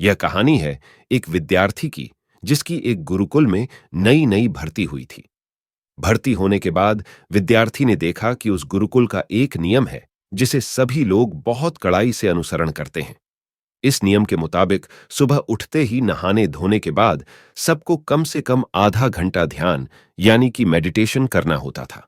यह कहानी है एक विद्यार्थी की, जिसकी एक गुरुकुल में नई नई भर्ती हुई थी। भर्ती होने के बाद विद्यार्थी ने देखा कि उस गुरुकुल का एक नियम है जिसे सभी लोग बहुत कड़ाई से अनुसरण करते हैं। इस नियम के मुताबिक सुबह उठते ही नहाने धोने के बाद सबको कम से कम आधा घंटा ध्यान यानी कि मेडिटेशन करना होता था।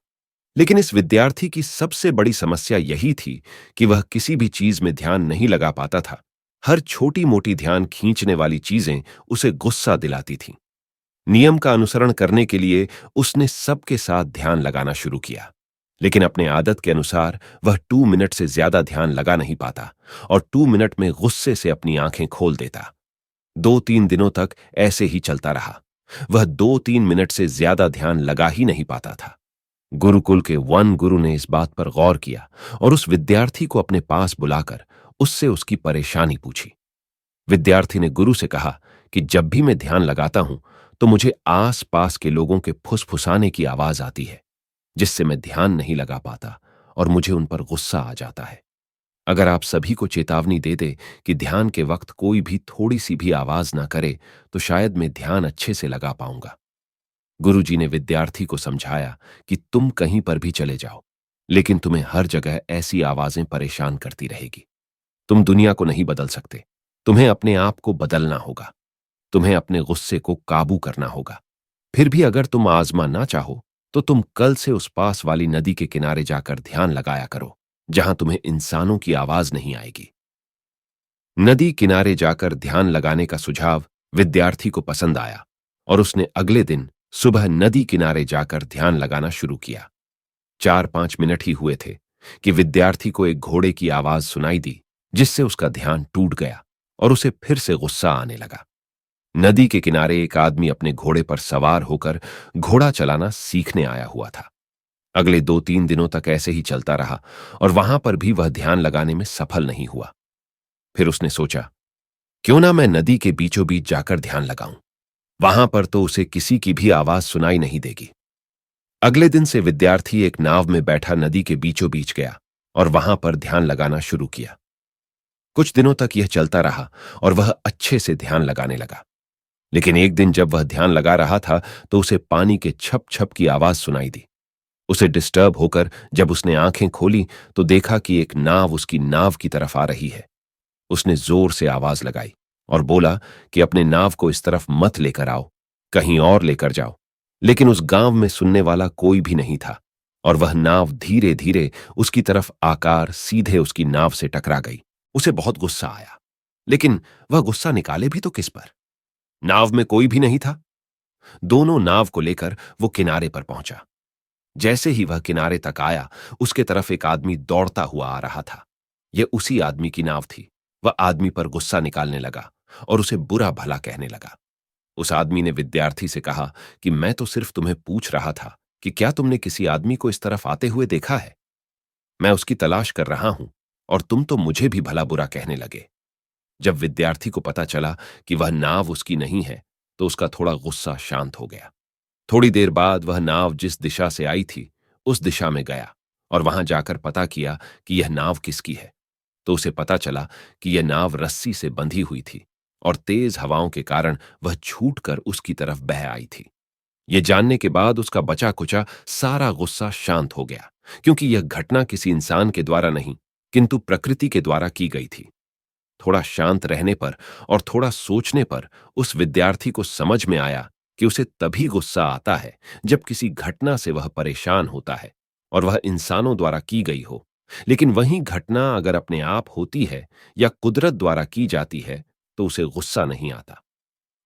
लेकिन इस विद्यार्थी की सबसे बड़ी समस्या यही थी कि वह किसी भी चीज में ध्यान नहीं लगा पाता था। हर छोटी मोटी ध्यान खींचने वाली चीजें उसे गुस्सा दिलाती थीं। नियम का अनुसरण करने के लिए उसने सबके साथ ध्यान लगाना शुरू किया, लेकिन अपने आदत के अनुसार वह 2 मिनट से ज्यादा ध्यान लगा नहीं पाता और 2 मिनट में गुस्से से अपनी आंखें खोल देता। 2-3 दिनों तक ऐसे ही चलता रहा। वह 2-3 मिनट से ज्यादा ध्यान लगा ही नहीं पाता था। गुरुकुल के वन गुरु ने इस बात पर गौर किया और उस विद्यार्थी को अपने पास बुलाकर उससे उसकी परेशानी पूछी। विद्यार्थी ने गुरु से कहा कि जब भी मैं ध्यान लगाता हूं तो मुझे आस पास के लोगों के फुसफुसाने की आवाज आती है, जिससे मैं ध्यान नहीं लगा पाता और मुझे उन पर गुस्सा आ जाता है। अगर आप सभी को चेतावनी दे दे कि ध्यान के वक्त कोई भी थोड़ी सी भी आवाज ना करे तो शायद मैं ध्यान अच्छे से लगा पाऊंगा। गुरुजी ने विद्यार्थी को समझाया कि तुम कहीं पर भी चले जाओ, लेकिन तुम्हें हर जगह ऐसी आवाजें परेशान करती रहेगी। तुम दुनिया को नहीं बदल सकते। तुम्हें अपने आप को बदलना होगा। तुम्हें अपने गुस्से को काबू करना होगा। फिर भी अगर तुम आजमा ना चाहो तो तुम कल से उस पास वाली नदी के किनारे जाकर ध्यान लगाया करो, जहां तुम्हें इंसानों की आवाज नहीं आएगी। नदी किनारे जाकर ध्यान लगाने का सुझाव विद्यार्थी को पसंद आया और उसने अगले दिन सुबह नदी किनारे जाकर ध्यान लगाना शुरू किया। 4-5 मिनट ही हुए थे कि विद्यार्थी को एक घोड़े की आवाज सुनाई दी, जिससे उसका ध्यान टूट गया और उसे फिर से गुस्सा आने लगा। नदी के किनारे एक आदमी अपने घोड़े पर सवार होकर घोड़ा चलाना सीखने आया हुआ था। अगले 2-3 दिनों तक ऐसे ही चलता रहा और वहां पर भी वह ध्यान लगाने में सफल नहीं हुआ। फिर उसने सोचा, क्यों ना मैं नदी के बीचों बीच जाकर ध्यान लगाऊं। वहां पर तो उसे किसी की भी आवाज सुनाई नहीं देगी। अगले दिन से विद्यार्थी एक नाव में बैठा नदी के बीचों बीच गया और वहां पर ध्यान लगाना शुरू किया। कुछ दिनों तक यह चलता रहा और वह अच्छे से ध्यान लगाने लगा। लेकिन एक दिन जब वह ध्यान लगा रहा था तो उसे पानी के छप छप की आवाज सुनाई दी। उसे डिस्टर्ब होकर जब उसने आंखें खोली तो देखा कि एक नाव उसकी नाव की तरफ आ रही है। उसने जोर से आवाज लगाई और बोला कि अपने नाव को इस तरफ मत लेकर आओ, कहीं और लेकर जाओ। लेकिन उस गांव में सुनने वाला कोई भी नहीं था और वह नाव धीरे धीरे उसकी तरफ आकार सीधे उसकी नाव से टकरा गई। उसे बहुत गुस्सा आया, लेकिन वह गुस्सा निकाले भी तो किस पर? नाव में कोई भी नहीं था। दोनों नाव को लेकर वो किनारे पर पहुंचा। जैसे ही वह किनारे तक आया, उसके तरफ एक आदमी दौड़ता हुआ आ रहा था। यह उसी आदमी की नाव थी। वह आदमी पर गुस्सा निकालने लगा और उसे बुरा भला कहने लगा। उस आदमी ने विद्यार्थी से कहा कि मैं तो सिर्फ तुम्हें पूछ रहा था कि क्या तुमने किसी आदमी को इस तरफ आते हुए देखा है? मैं उसकी तलाश कर रहा हूं और तुम तो मुझे भी भला बुरा कहने लगे। जब विद्यार्थी को पता चला कि वह नाव उसकी नहीं है तो उसका थोड़ा गुस्सा शांत हो गया। थोड़ी देर बाद वह नाव जिस दिशा से आई थी उस दिशा में गया और वहां जाकर पता किया कि यह नाव किसकी है। तो उसे पता चला कि यह नाव रस्सी से बंधी हुई थी और तेज हवाओं के कारण वह छूटकर उसकी तरफ बह आई थी। यह जानने के बाद उसका बचा कुचा सारा गुस्सा शांत हो गया, क्योंकि यह घटना किसी इंसान के द्वारा नहीं किंतु प्रकृति के द्वारा की गई थी। थोड़ा शांत रहने पर और थोड़ा सोचने पर उस विद्यार्थी को समझ में आया कि उसे तभी गुस्सा आता है जब किसी घटना से वह परेशान होता है और वह इंसानों द्वारा की गई हो। लेकिन वही घटना अगर अपने आप होती है या कुदरत द्वारा की जाती है तो उसे गुस्सा नहीं आता।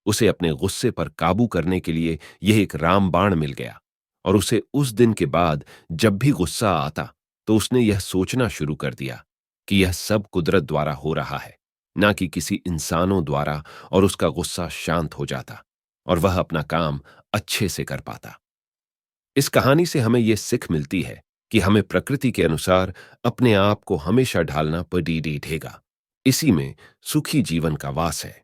उसे अपने गुस्से पर काबू करने के लिए यह एक रामबाण मिल गया और उसे उस दिन के बाद जब भी गुस्सा आता तो उसने यह सोचना शुरू कर दिया कि यह सब कुदरत द्वारा हो रहा है, ना कि किसी इंसानों द्वारा, और उसका गुस्सा शांत हो जाता और वह अपना काम अच्छे से कर पाता। इस कहानी से हमें यह सिख मिलती है कि हमें प्रकृति के अनुसार अपने आप को हमेशा ढालना पड़ेगा। इसी में सुखी जीवन का वास है।